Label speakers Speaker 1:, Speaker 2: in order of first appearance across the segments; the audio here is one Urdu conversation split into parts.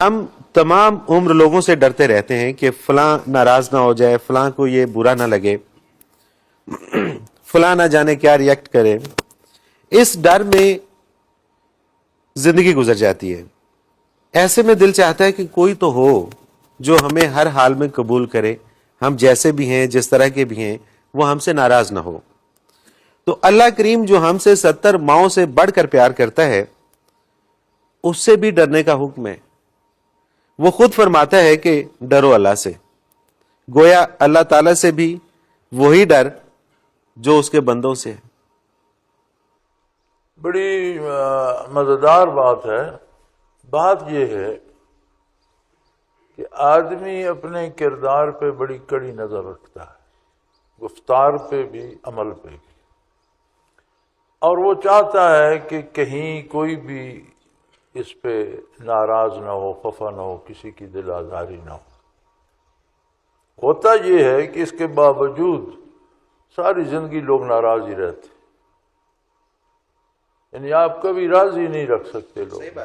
Speaker 1: ہم تمام عمر لوگوں سے ڈرتے رہتے ہیں کہ فلاں ناراض نہ ہو جائے، فلاں کو یہ برا نہ لگے، فلاں نہ جانے کیا ریئیکٹ کرے. اس ڈر میں زندگی گزر جاتی ہے. ایسے میں دل چاہتا ہے کہ کوئی تو ہو جو ہمیں ہر حال میں قبول کرے، ہم جیسے بھی ہیں، جس طرح کے بھی ہیں، وہ ہم سے ناراض نہ ہو. تو اللہ کریم جو ہم سے 70 ماؤں سے بڑھ کر پیار کرتا ہے، اس سے بھی ڈرنے کا حکم ہے. وہ خود فرماتا ہے کہ ڈرو اللہ سے. گویا اللہ تعالی سے بھی وہی ڈر جو اس کے بندوں سے ہے.
Speaker 2: بڑی مزیدار بات ہے. بات یہ ہے کہ آدمی اپنے کردار پہ بڑی کڑی نظر رکھتا ہے، گفتار پہ بھی، عمل پہ بھی، اور وہ چاہتا ہے کہ کہیں کوئی بھی اس پہ ناراض نہ ہو، خفا نہ ہو، کسی کی دل آزاری نہ ہو. ہوتا یہ ہے کہ اس کے باوجود ساری زندگی لوگ ناراض ہی رہتے، یعنی آپ کبھی راضی نہیں رکھ سکتے لوگ.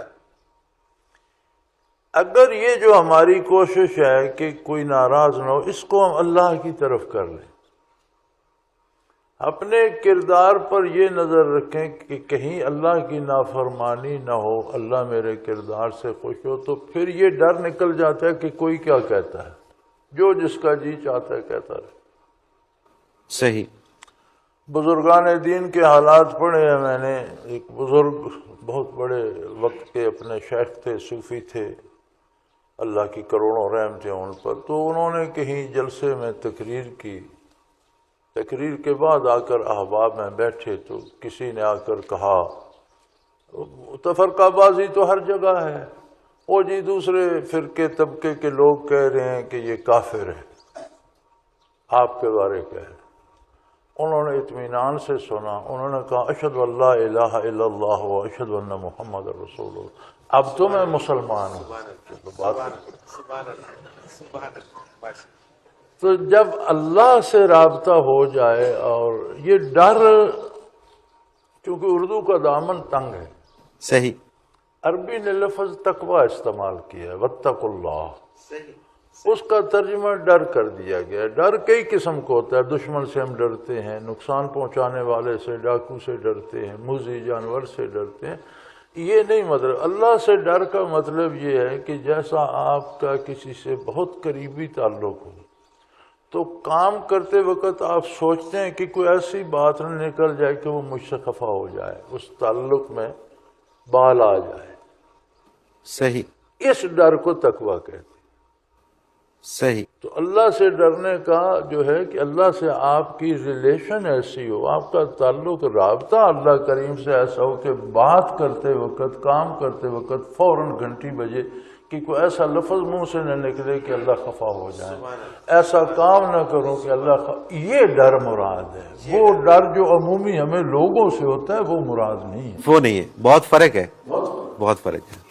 Speaker 2: اگر یہ جو ہماری کوشش ہے کہ کوئی ناراض نہ ہو، اس کو ہم اللہ کی طرف کر لیں، اپنے کردار پر یہ نظر رکھیں کہ کہیں اللہ کی نافرمانی نہ ہو، اللہ میرے کردار سے خوش ہو، تو پھر یہ ڈر نکل جاتا ہے کہ کوئی کیا کہتا ہے، جو جس کا جی چاہتا ہے کہتا رہے.
Speaker 1: صحیح.
Speaker 2: بزرگان دین کے حالات پڑھے ہیں میں نے. ایک بزرگ بہت بڑے وقت کے اپنے شیخ تھے، صوفی تھے، اللہ کی کروڑوں رحمتیں ان پر. تو انہوں نے کہیں جلسے میں تقریر کی. تقریر کے بعد آ کر احباب میں بیٹھے تو کسی نے آ کر کہا، تفرقہ بازی تو ہر جگہ ہے، وہ جی دوسرے فرقے طبقے کے لوگ کہہ رہے ہیں کہ یہ کافر ہے، آپ کے بارے کہہ رہے ہیں. انہوں نے اطمینان سے سنا. انہوں نے کہا اشہد ان لا الہ الا اللہ و اشہد ان محمد رسول اللہ. اب تو میں مسلمان ہوں. تو جب اللہ سے رابطہ ہو جائے، اور یہ ڈر، چونکہ اردو کا دامن تنگ ہے،
Speaker 1: صحیح.
Speaker 2: عربی نے لفظ تقوی استعمال کیا ہے، واتقوا اللہ. اس کا ترجمہ ڈر کر دیا گیا. ڈر کئی قسم کا ہوتا ہے. دشمن سے ہم ڈرتے ہیں، نقصان پہنچانے والے سے، ڈاکو سے ڈرتے ہیں، موذی جانور سے ڈرتے ہیں. یہ نہیں مطلب. اللہ سے ڈر کا مطلب یہ ہے کہ جیسا آپ کا کسی سے بہت قریبی تعلق ہو، تو کام کرتے وقت آپ سوچتے ہیں کہ کوئی ایسی بات نہ نکل جائے کہ وہ مجھ سے خفا ہو جائے، اس تعلق میں بال آ جائے.
Speaker 1: صحیح.
Speaker 2: اس ڈر کو تقویٰ کہتے ہیں.
Speaker 1: صحیح.
Speaker 2: تو اللہ سے ڈرنے کا جو ہے کہ اللہ سے آپ کی ریلیشن ایسی ہو، آپ کا تعلق، رابطہ اللہ کریم سے ایسا ہو کہ بات کرتے وقت، کام کرتے وقت فوراً گھنٹی بجے کہ کوئی ایسا لفظ منہ سے نہ نکلے کہ اللہ خفا ہو جائے، ایسا کام نہ کرو کہ اللہ یہ ڈر مراد ہے. وہ ڈر جو عمومی ہمیں لوگوں سے ہوتا ہے وہ مراد نہیں ہے.
Speaker 1: وہ نہیں ہے. بہت فرق ہے، بہت فرق ہے.